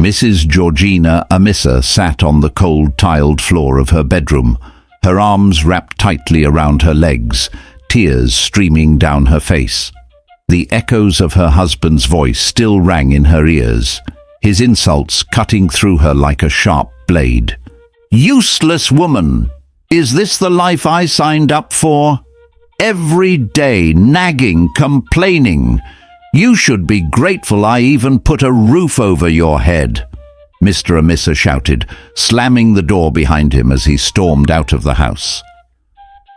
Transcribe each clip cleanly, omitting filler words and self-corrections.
Mrs. Georgina Amissa sat on the cold tiled floor of her bedroom, her arms wrapped tightly around her legs, tears streaming down her face. The echoes of her husband's voice still rang in her ears, his insults cutting through her like a sharp blade. "Useless woman! Is this the life I signed up for? Every day nagging, complaining. You should be grateful I even put a roof over your head," Mr. Amissa shouted, slamming the door behind him as he stormed out of the house.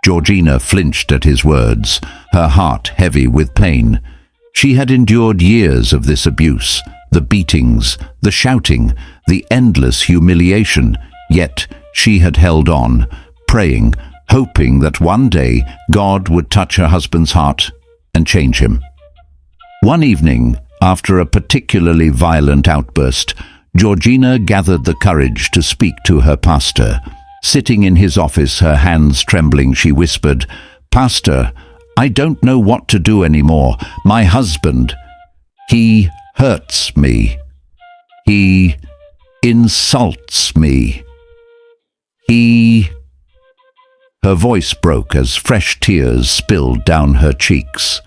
Georgina flinched at his words, her heart heavy with pain. She had endured years of this abuse, the beatings, the shouting, the endless humiliation, yet she had held on, praying, hoping that one day God would touch her husband's heart and change him. One evening, after a particularly violent outburst, Georgina gathered the courage to speak to her pastor. Sitting in his office, her hands trembling, she whispered, "Pastor, I don't know what to do anymore. My husband, he hurts me. He insults me. Her voice broke as fresh tears spilled down her cheeks.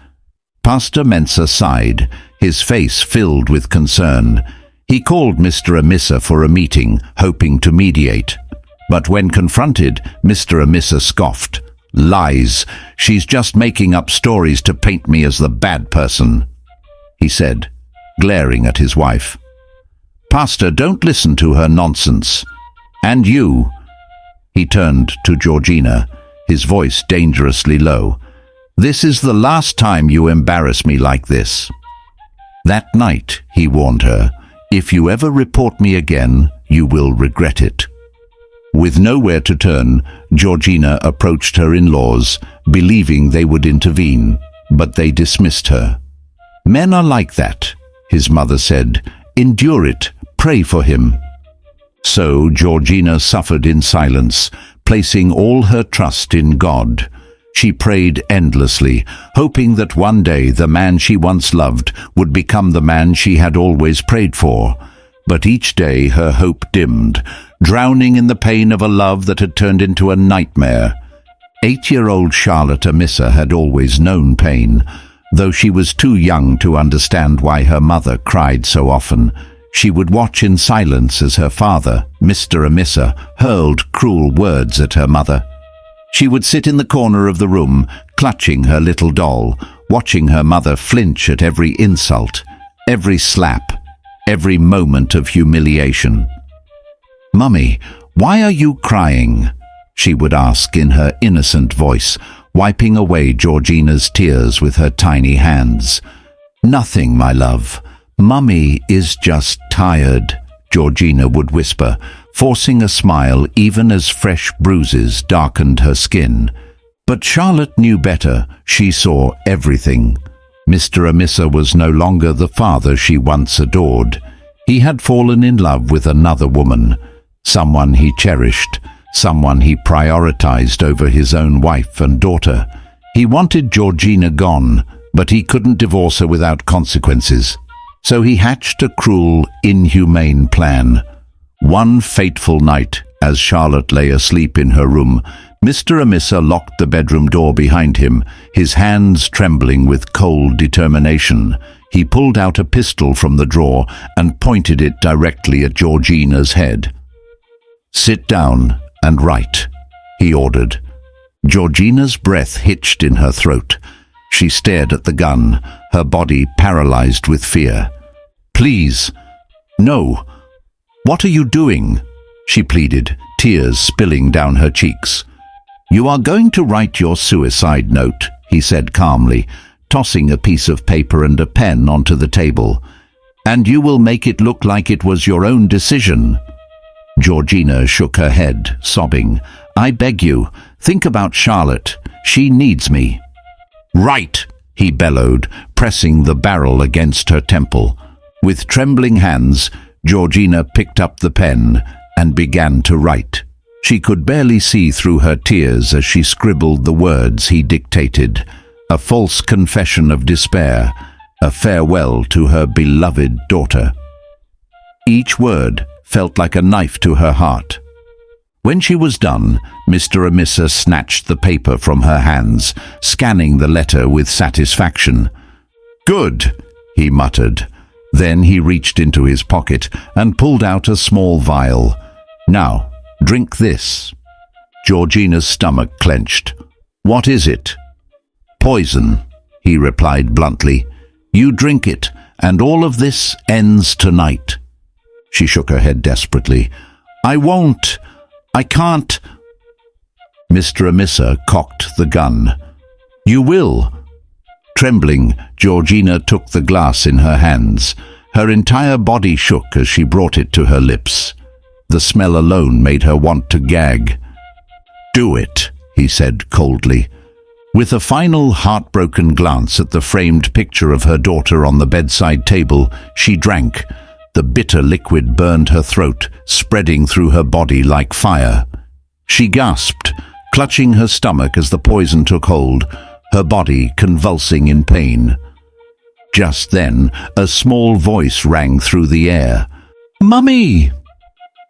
Pastor Mensah sighed, his face filled with concern. He called Mr. Amissa for a meeting, hoping to mediate. But when confronted, Mr. Amissa scoffed. "Lies. She's just making up stories to paint me as the bad person," he said, glaring at his wife. "Pastor, don't listen to her nonsense. And you," he turned to Georgina, his voice dangerously low, "this is the last time you embarrass me like this." That night, he warned her, "If you ever report me again, you will regret it." With nowhere to turn, Georgina approached her in-laws, believing they would intervene, but they dismissed her. "Men are like that," his mother said. "Endure it. Pray for him." So Georgina suffered in silence, placing all her trust in God. She prayed endlessly, hoping that one day the man she once loved would become the man she had always prayed for. But each day her hope dimmed, drowning in the pain of a love that had turned into a nightmare. 8-year-old Charlotte Amissa had always known pain, though she was too young to understand why her mother cried so often. She would watch in silence as her father, Mr. Amissa, hurled cruel words at her mother. She would sit in the corner of the room, clutching her little doll, watching her mother flinch at every insult, every slap, every moment of humiliation. "Mummy, why are you crying?" she would ask in her innocent voice, wiping away Georgina's tears with her tiny hands. "Nothing, my love. Mummy is just tired," Georgina would whisper, forcing a smile even as fresh bruises darkened her skin. But Charlotte knew better. She saw everything. Mr. Amissa was no longer the father she once adored. He had fallen in love with another woman, someone he cherished, someone he prioritized over his own wife and daughter. He wanted Georgina gone, but he couldn't divorce her without consequences. So he hatched a cruel, inhumane plan. One fateful night, as Charlotte lay asleep in her room, Mr. Amissa locked the bedroom door behind him, his hands trembling with cold determination. He pulled out a pistol from the drawer and pointed it directly at Georgina's head. "Sit down and write," he ordered. Georgina's breath hitched in her throat. She stared at the gun, her body paralyzed with fear. "Please, no. What are you doing?" she pleaded, tears spilling down her cheeks. "You are going to write your suicide note," he said calmly, tossing a piece of paper and a pen onto the table. "And you will make it look like it was your own decision." Georgina shook her head, sobbing. "I beg you, think about Charlotte. She needs me." "Write!" he bellowed, pressing the barrel against her temple. With trembling hands, Georgina picked up the pen and began to write. She could barely see through her tears as she scribbled the words he dictated, a false confession of despair, a farewell to her beloved daughter. Each word felt like a knife to her heart. When she was done, Mr. Amissa snatched the paper from her hands, scanning the letter with satisfaction. "Good," he muttered. Then he reached into his pocket and pulled out a small vial. "Now, drink this." Georgina's stomach clenched. "What is it?" "Poison," he replied bluntly. "You drink it, and all of this ends tonight." She shook her head desperately. "I won't. I can't." Mr. Amissa cocked the gun. "You will." Trembling, Georgina took the glass in her hands. Her entire body shook as she brought it to her lips. The smell alone made her want to gag. "Do it," he said coldly. With a final heartbroken glance at the framed picture of her daughter on the bedside table, she drank. The bitter liquid burned her throat, spreading through her body like fire. She gasped, clutching her stomach as the poison took hold, her body convulsing in pain. Just then, a small voice rang through the air. "Mummy!"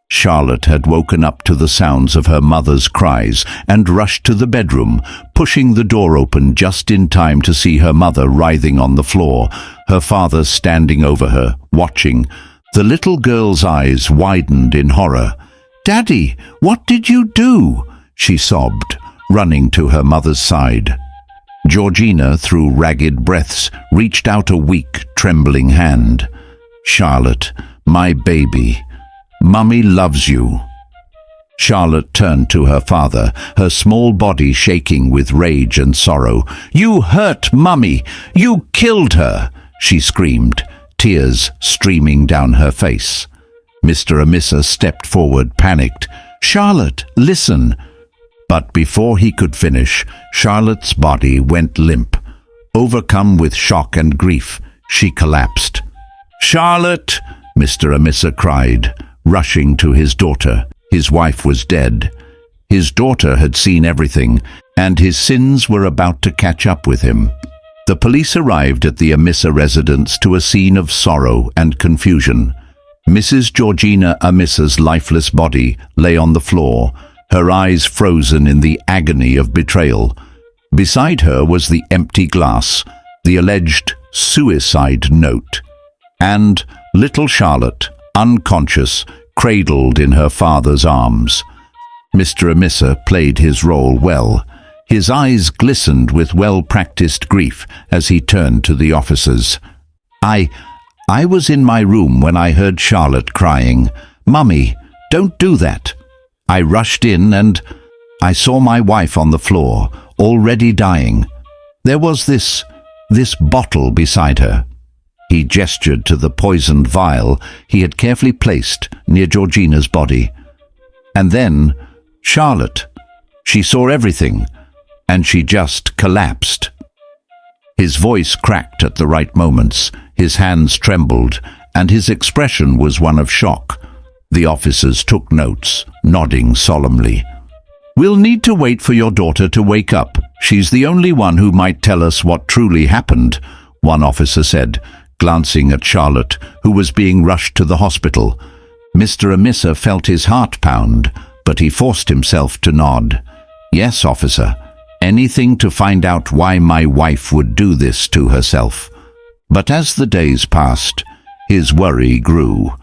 Charlotte had woken up to the sounds of her mother's cries and rushed to the bedroom, pushing the door open just in time to see her mother writhing on the floor, her father standing over her, watching. The little girl's eyes widened in horror. "Daddy, what did you do?" she sobbed, running to her mother's side. Georgina, through ragged breaths, reached out a weak, trembling hand. "Charlotte, my baby, Mummy loves you." Charlotte turned to her father, her small body shaking with rage and sorrow. "You hurt Mummy! You killed her!" she screamed, tears streaming down her face. Mr. Amissa stepped forward, panicked. "Charlotte, listen!" But before he could finish, Charlotte's body went limp. Overcome with shock and grief, she collapsed. "Charlotte!" Mr. Amissa cried, rushing to his daughter. His wife was dead. His daughter had seen everything, and his sins were about to catch up with him. The police arrived at the Amissa residence to a scene of sorrow and confusion. Mrs. Georgina Amissa's lifeless body lay on the floor, her eyes frozen in the agony of betrayal. Beside her was the empty glass, the alleged suicide note, and little Charlotte, unconscious, cradled in her father's arms. Mr. Amissa played his role well. His eyes glistened with well-practiced grief as he turned to the officers. I was in my room when I heard Charlotte crying, "Mummy, don't do that." I rushed in and I saw my wife on the floor, already dying. There was this bottle beside her. He gestured to the poisoned vial he had carefully placed near Georgina's body. And then, Charlotte. She saw everything, and she just collapsed. His voice cracked at the right moments, his hands trembled, and his expression was one of shock. The officers took notes, nodding solemnly. "We'll need to wait for your daughter to wake up. She's the only one who might tell us what truly happened," one officer said, glancing at Charlotte, who was being rushed to the hospital. Mr. Amissa felt his heart pound, but he forced himself to nod. "Yes, officer. Anything to find out why my wife would do this to herself." But as the days passed, his worry grew.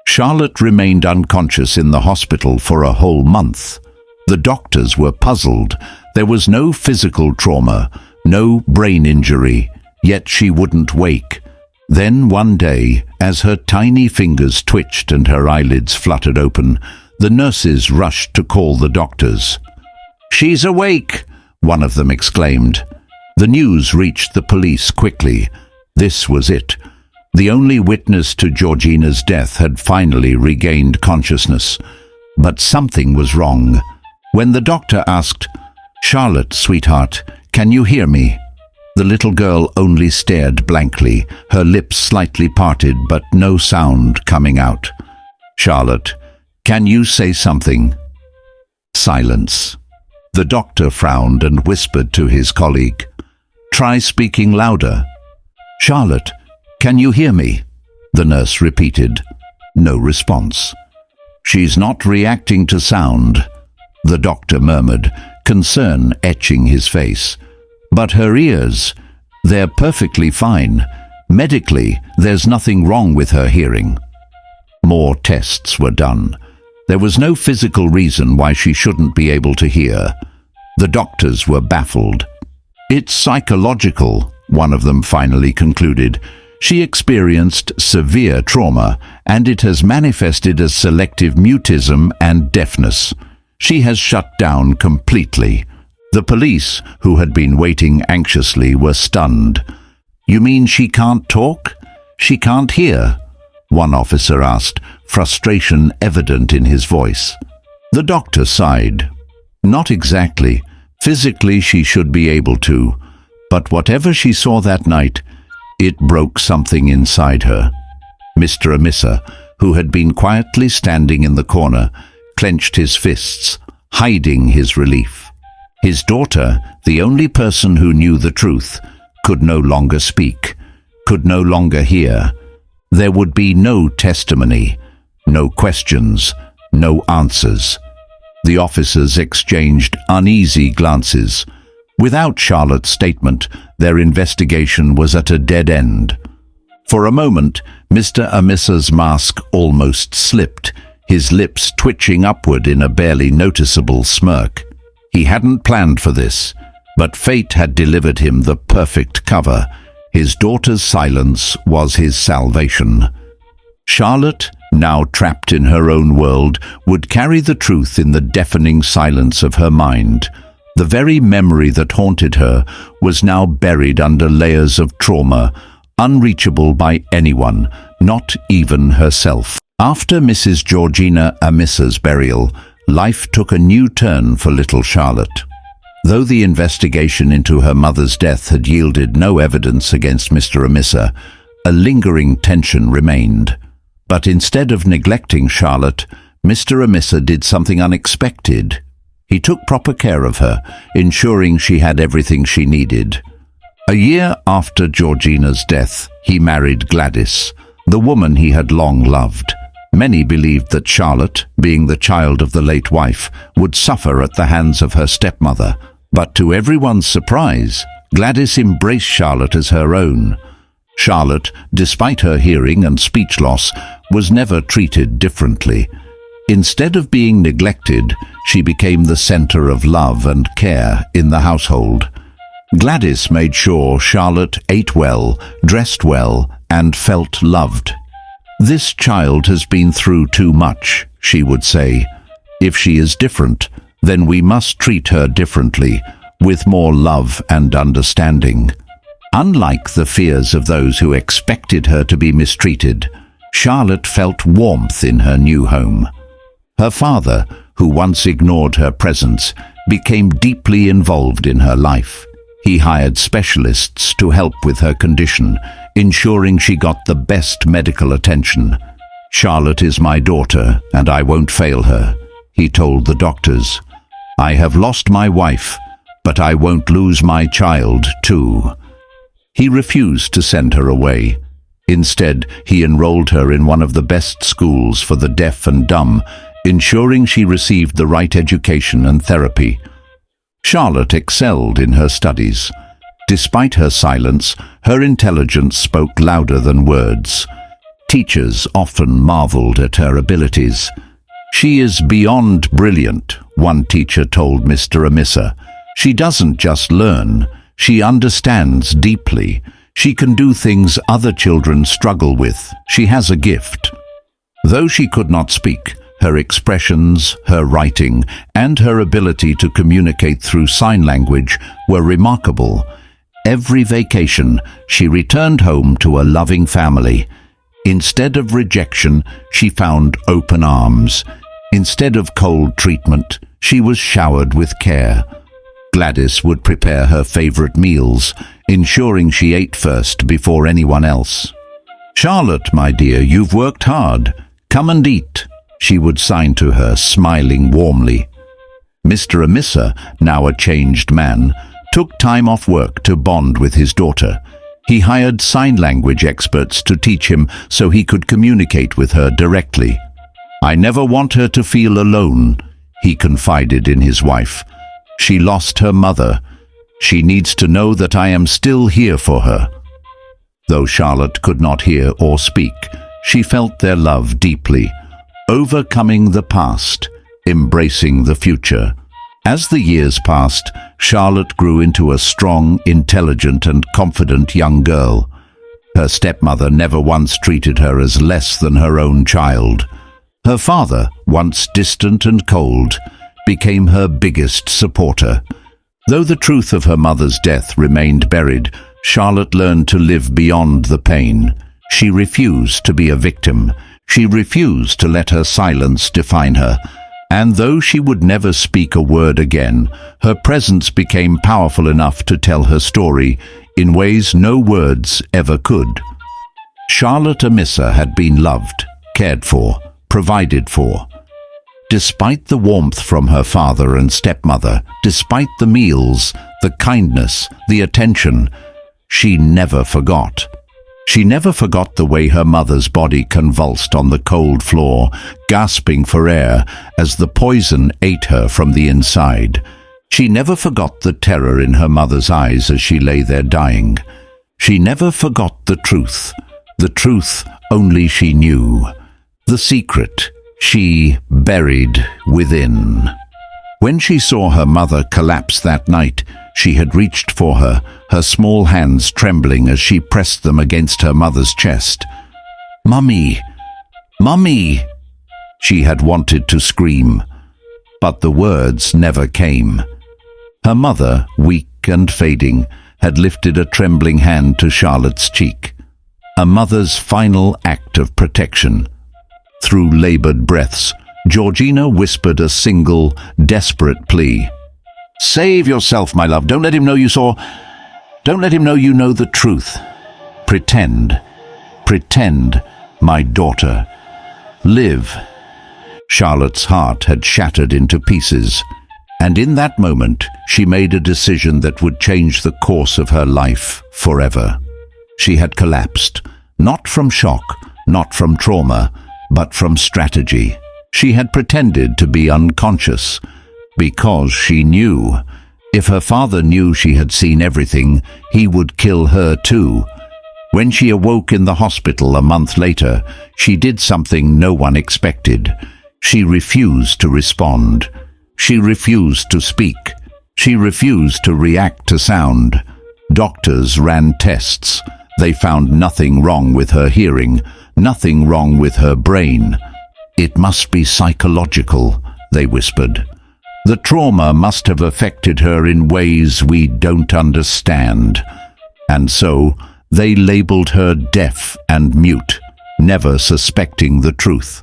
Charlotte remained unconscious in the hospital for a whole month. The doctors were puzzled. There was no physical trauma, no brain injury, yet she wouldn't wake. Then one day, as her tiny fingers twitched and her eyelids fluttered open, the nurses rushed to call the doctors. "She's awake!" one of them exclaimed. The news reached the police quickly. This was it. The only witness to Georgina's death had finally regained consciousness. But something was wrong. When the doctor asked, "Charlotte, sweetheart, can you hear me?" the little girl only stared blankly, her lips slightly parted but no sound coming out. "Charlotte, can you say something?" Silence. The doctor frowned and whispered to his colleague, "Try speaking louder." "Charlotte, can you hear me?" the nurse repeated. No response. "She's not reacting to sound," the doctor murmured, concern etching his face. "But her ears, they're perfectly fine. Medically, there's nothing wrong with her hearing." More tests were done. There was no physical reason why she shouldn't be able to hear. The doctors were baffled. "It's psychological," one of them finally concluded. "She experienced severe trauma, and it has manifested as selective mutism and deafness. She has shut down completely." The police, who had been waiting anxiously, were stunned. "You mean she can't talk? She can't hear?" one officer asked, frustration evident in his voice. The doctor sighed. "Not exactly. Physically she should be able to. But whatever she saw that night, it broke something inside her." Mr. Amissa, who had been quietly standing in the corner, clenched his fists, hiding his relief. His daughter, the only person who knew the truth, could no longer speak, could no longer hear. There would be no testimony, no questions, no answers. The officers exchanged uneasy glances. Without Charlotte's statement, their investigation was at a dead end. For a moment, Mr. Amissa's mask almost slipped, his lips twitching upward in a barely noticeable smirk. He hadn't planned for this, but fate had delivered him the perfect cover. His daughter's silence was his salvation. Charlotte, now trapped in her own world, would carry the truth in the deafening silence of her mind. The very memory that haunted her was now buried under layers of trauma, unreachable by anyone, not even herself. After Mrs. Georgina Amissa's burial, life took a new turn for little Charlotte. Though the investigation into her mother's death had yielded no evidence against Mr. Amissa, a lingering tension remained. But instead of neglecting Charlotte, Mr. Amissa did something unexpected. He took proper care of her, ensuring she had everything she needed. A year after Georgina's death, he married Gladys, the woman he had long loved. Many believed that Charlotte, being the child of the late wife, would suffer at the hands of her stepmother. But to everyone's surprise, Gladys embraced Charlotte as her own. Charlotte, despite her hearing and speech loss, was never treated differently. Instead of being neglected, she became the center of love and care in the household. Gladys made sure Charlotte ate well, dressed well, and felt loved. "This child has been through too much," she would say. "If she is different, then we must treat her differently, with more love and understanding." Unlike the fears of those who expected her to be mistreated, Charlotte felt warmth in her new home. Her father, who once ignored her presence, became deeply involved in her life. He hired specialists to help with her condition, ensuring she got the best medical attention. "Charlotte is my daughter, and I won't fail her," he told the doctors. "I have lost my wife, but I won't lose my child, too." He refused to send her away. Instead, he enrolled her in one of the best schools for the deaf and dumb, ensuring she received the right education and therapy. Charlotte excelled in her studies. Despite her silence, her intelligence spoke louder than words. Teachers often marveled at her abilities. "She is beyond brilliant," one teacher told Mr. Amissa. "She doesn't just learn, she understands deeply. She can do things other children struggle with. She has a gift." Though she could not speak, her expressions, her writing, and her ability to communicate through sign language were remarkable. Every vacation, she returned home to a loving family. Instead of rejection, she found open arms. Instead of cold treatment, she was showered with care. Gladys would prepare her favorite meals, ensuring she ate first before anyone else. "Charlotte, my dear, you've worked hard. Come and eat," she would sign to her, smiling warmly. Mr. Amissa, now a changed man, took time off work to bond with his daughter. He hired sign language experts to teach him so he could communicate with her directly. "I never want her to feel alone," he confided in his wife. "She lost her mother. She needs to know that I am still here for her." Though Charlotte could not hear or speak, she felt their love deeply, overcoming the past, embracing the future. As the years passed, Charlotte grew into a strong, intelligent and confident young girl. Her stepmother never once treated her as less than her own child. Her father, once distant and cold, became her biggest supporter. Though the truth of her mother's death remained buried, Charlotte learned to live beyond the pain. She refused to be a victim. She refused to let her silence define her. And though she would never speak a word again, her presence became powerful enough to tell her story in ways no words ever could. Charlotte Amissa had been loved, cared for, provided for. Despite the warmth from her father and stepmother, despite the meals, the kindness, the attention, she never forgot. She never forgot the way her mother's body convulsed on the cold floor, gasping for air as the poison ate her from the inside. She never forgot the terror in her mother's eyes as she lay there dying. She never forgot the truth only she knew, the secret she buried within. When she saw her mother collapse that night, she had reached for her, her small hands trembling as she pressed them against her mother's chest. "Mummy! Mummy!" She had wanted to scream, but the words never came. Her mother, weak and fading, had lifted a trembling hand to Charlotte's cheek. A mother's final act of protection. Through labored breaths, Georgina whispered a single, desperate plea. "Save yourself, my love. Don't let him know you saw. Don't let him know you know the truth. Pretend, my daughter. Live." Charlotte's heart had shattered into pieces, and in that moment she made a decision that would change the course of her life forever. She had collapsed, not from shock, not from trauma, but from strategy. She had pretended to be unconscious, because she knew, if her father knew she had seen everything, he would kill her too. When she awoke in the hospital a month later, she did something no one expected. She refused to respond. She refused to speak. She refused to react to sound. Doctors ran tests. They found nothing wrong with her hearing, nothing wrong with her brain. "It must be psychological," they whispered. "The trauma must have affected her in ways we don't understand." And so they labeled her deaf and mute, never suspecting the truth.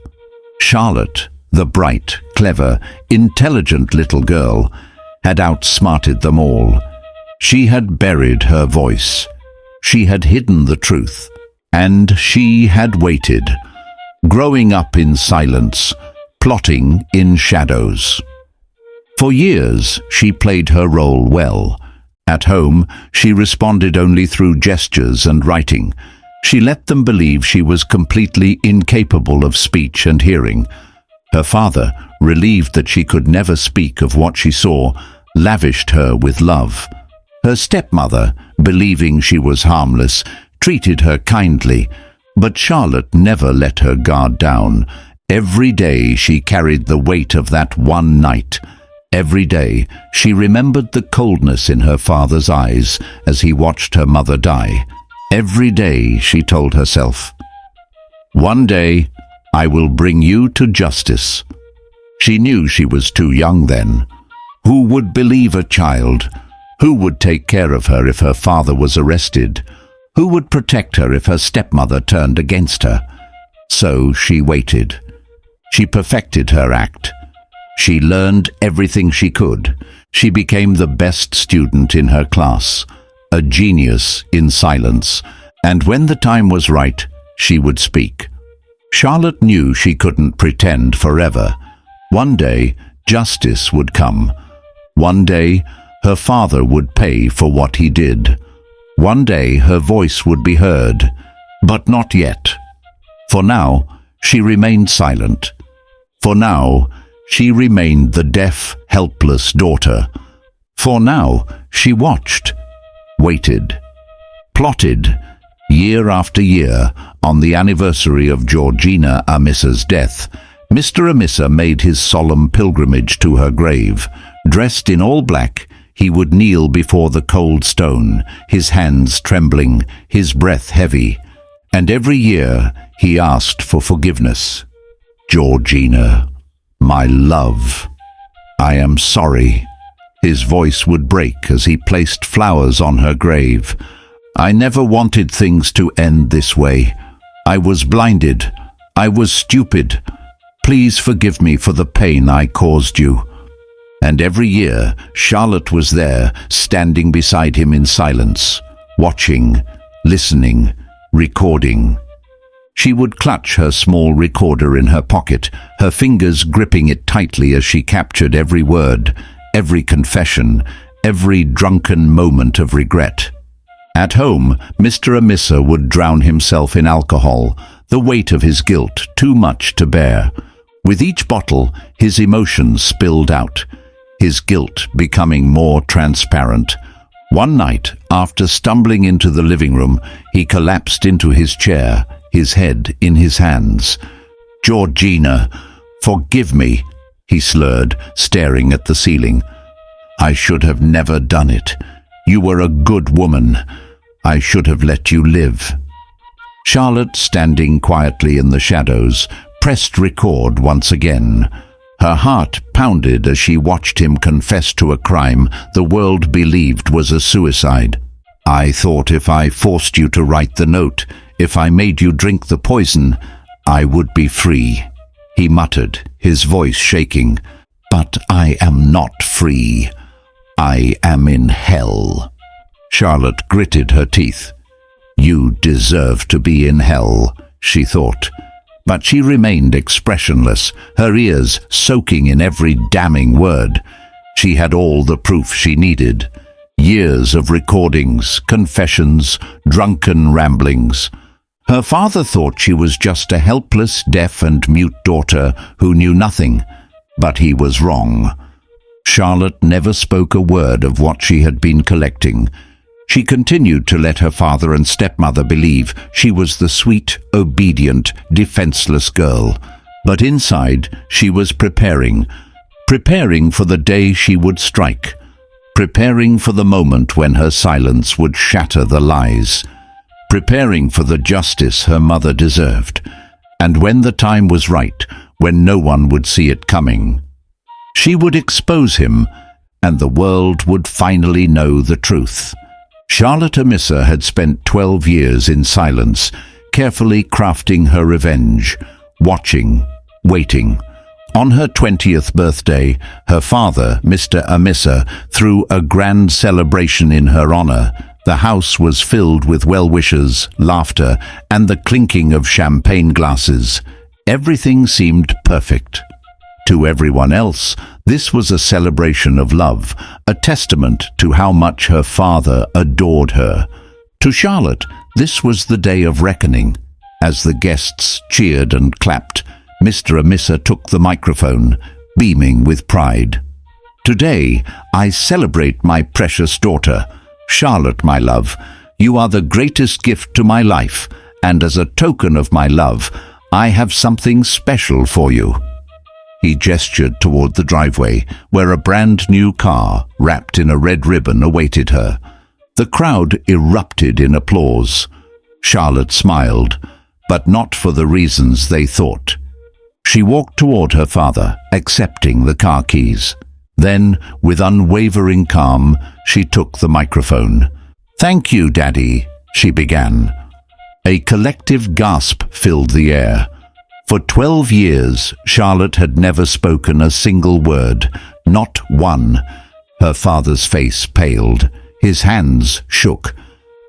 Charlotte, the bright, clever, intelligent little girl, had outsmarted them all. She had buried her voice. She had hidden the truth. And she had waited, growing up in silence, plotting in shadows. For years, she played her role well. At home, she responded only through gestures and writing. She let them believe she was completely incapable of speech and hearing. Her father, relieved that she could never speak of what she saw, lavished her with love. Her stepmother, believing she was harmless, treated her kindly, but Charlotte never let her guard down. Every day she carried the weight of that one night. Every day she remembered the coldness in her father's eyes as he watched her mother die. Every day she told herself, "One day I will bring you to justice." She knew she was too young then. Who would believe a child? Who would take care of her if her father was arrested? Who would protect her if her stepmother turned against her? So she waited. She perfected her act. She learned everything she could. She became the best student in her class, a genius in silence, and when the time was right, she would speak. Charlotte knew she couldn't pretend forever. One day, justice would come. One day, her father would pay for what he did. One day her voice would be heard, but not yet. For now, she remained silent. For now, she remained the deaf, helpless daughter. For now, she watched, waited, plotted, year after year. On the anniversary of Georgina Amissa's death, Mr. Amissa made his solemn pilgrimage to her grave. Dressed in all black, he would kneel before the cold stone, his hands trembling, his breath heavy, and every year he asked for forgiveness. "Georgina, my love, I am sorry." His voice would break as he placed flowers on her grave. "I never wanted things to end this way. I was blinded. I was stupid. Please forgive me for the pain I caused you." And every year, Charlotte was there, standing beside him in silence, watching, listening, recording. She would clutch her small recorder in her pocket, her fingers gripping it tightly as she captured every word, every confession, every drunken moment of regret. At home, Mr. Amissa would drown himself in alcohol, the weight of his guilt too much to bear. With each bottle, his emotions spilled out, his guilt becoming more transparent. One night, after stumbling into the living room, he collapsed into his chair, his head in his hands. "Georgina, forgive me," he slurred, staring at the ceiling. "I should have never done it. You were a good woman. I should have let you live." Charlotte, standing quietly in the shadows, pressed record once again. Her heart pounded as she watched him confess to a crime the world believed was a suicide. "I thought if I forced you to write the note, if I made you drink the poison, I would be free," he muttered, his voice shaking. "But I am not free. I am in hell." Charlotte gritted her teeth. "You deserve to be in hell," she thought. But she remained expressionless, her ears soaking in every damning word. She had all the proof she needed. Years of recordings, confessions, drunken ramblings. Her father thought she was just a helpless, deaf and mute daughter who knew nothing, but he was wrong. Charlotte never spoke a word of what she had been collecting. She continued to let her father and stepmother believe she was the sweet, obedient, defenseless girl. But inside, she was preparing for the day she would strike, preparing for the moment when her silence would shatter the lies, preparing for the justice her mother deserved, and when the time was right, when no one would see it coming, she would expose him, and the world would finally know the truth. Charlotte Amissa had spent 12 years in silence, carefully crafting her revenge, watching, waiting. On her 20th birthday, her father, Mr. Amissa, threw a grand celebration in her honor. The house was filled with well-wishers, laughter, and the clinking of champagne glasses. Everything seemed perfect. To everyone else, this was a celebration of love, a testament to how much her father adored her. To Charlotte, this was the day of reckoning. As the guests cheered and clapped, Mr. Amissa took the microphone, beaming with pride. "Today, I celebrate my precious daughter. Charlotte, my love, you are the greatest gift to my life, and as a token of my love, I have something special for you." He gestured toward the driveway, where a brand-new car, wrapped in a red ribbon, awaited her. The crowd erupted in applause. Charlotte smiled, but not for the reasons they thought. She walked toward her father, accepting the car keys. Then, with unwavering calm, she took the microphone. "Thank you, Daddy," she began. A collective gasp filled the air. For 12 years, Charlotte had never spoken a single word, not one. Her father's face paled. His hands shook.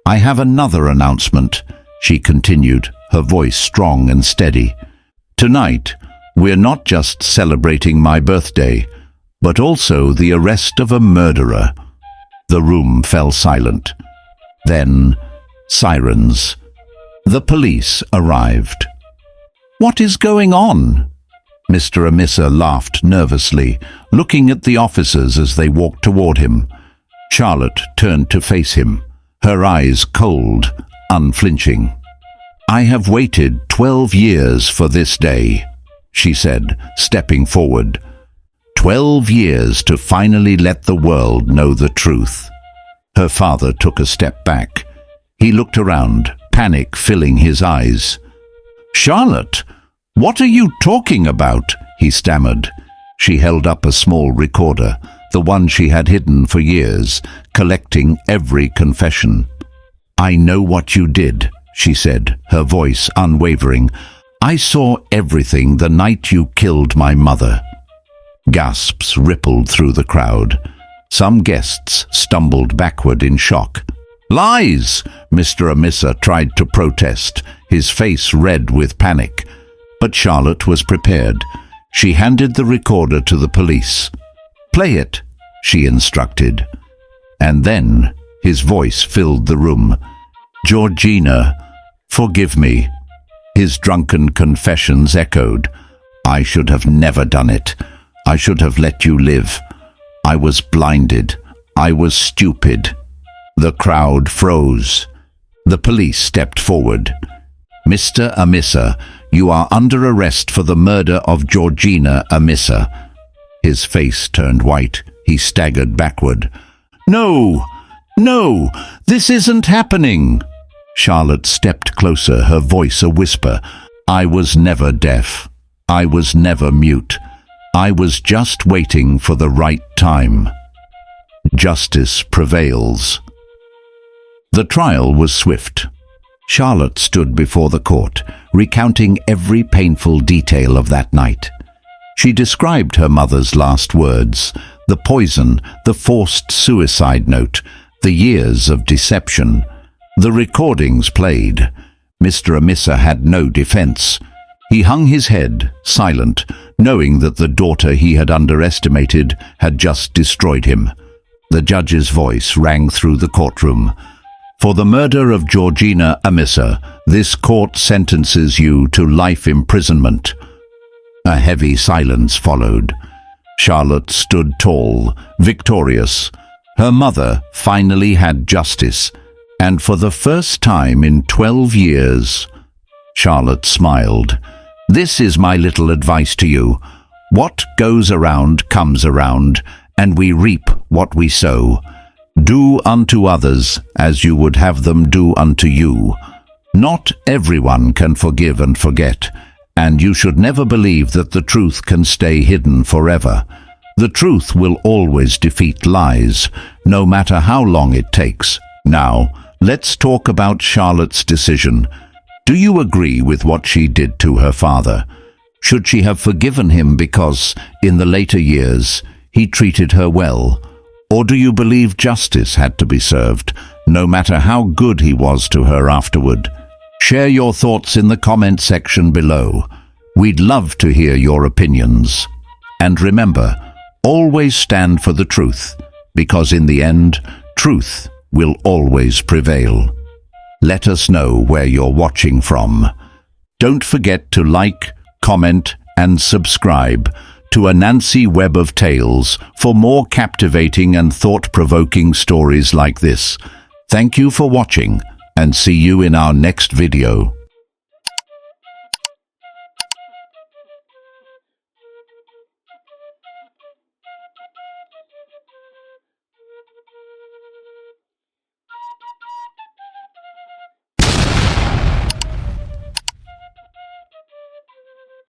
"I have another announcement," she continued, her voice strong and steady. "Tonight, we're not just celebrating my birthday, but also the arrest of a murderer." The room fell silent. Then, sirens. The police arrived. "What is going on?" Mr. Amissa laughed nervously, looking at the officers as they walked toward him. Charlotte turned to face him, her eyes cold, unflinching. "I have waited 12 years for this day," she said, stepping forward. 12 years to finally let the world know the truth. Her father took a step back. He looked around, panic filling his eyes. "Charlotte, what are you talking about?" he stammered. She held up a small recorder, the one she had hidden for years, collecting every confession. "I know what you did," she said, her voice unwavering. "I saw everything the night you killed my mother." Gasps rippled through the crowd. Some guests stumbled backward in shock. "Lies!" Mr. Amissa tried to protest, his face red with panic. But Charlotte was prepared. She handed the recorder to the police. "Play it," she instructed. And then his voice filled the room. "Georgina, forgive me." His drunken confessions echoed. "I should have never done it. I should have let you live. I was blinded. I was stupid." The crowd froze. The police stepped forward. "Mr. Amissa, you are under arrest for the murder of Georgina Amissa." His face turned white. He staggered backward. "No! No! This isn't happening!" Charlotte stepped closer, her voice a whisper. "I was never deaf. I was never mute. I was just waiting for the right time." Justice prevails. The trial was swift. Charlotte stood before the court, recounting every painful detail of that night. She described her mother's last words, the poison, the forced suicide note, the years of deception. The recordings played. Mr. Amissa had no defense. He hung his head, silent, knowing that the daughter he had underestimated had just destroyed him. The judge's voice rang through the courtroom. "For the murder of Georgina Amissa, this court sentences you to life imprisonment." A heavy silence followed. Charlotte stood tall, victorious. Her mother finally had justice, and for the first time in 12 years, Charlotte smiled. "This is my little advice to you. What goes around comes around, and we reap what we sow. Do unto others as you would have them do unto you. Not everyone can forgive and forget, and you should never believe that the truth can stay hidden forever. The truth will always defeat lies, no matter how long it takes. Now, let's talk about Charlotte's decision. Do you agree with what she did to her father? Should she have forgiven him because, in the later years, he treated her well? Or do you believe justice had to be served, no matter how good he was to her afterward? Share your thoughts in the comment section below. We'd love to hear your opinions. And remember, always stand for the truth, because in the end, truth will always prevail. Let us know where you're watching from. Don't forget to like, comment, and subscribe to Anansi Web of Tales for more captivating and thought-provoking stories like this. Thank you for watching, and see you in our next video.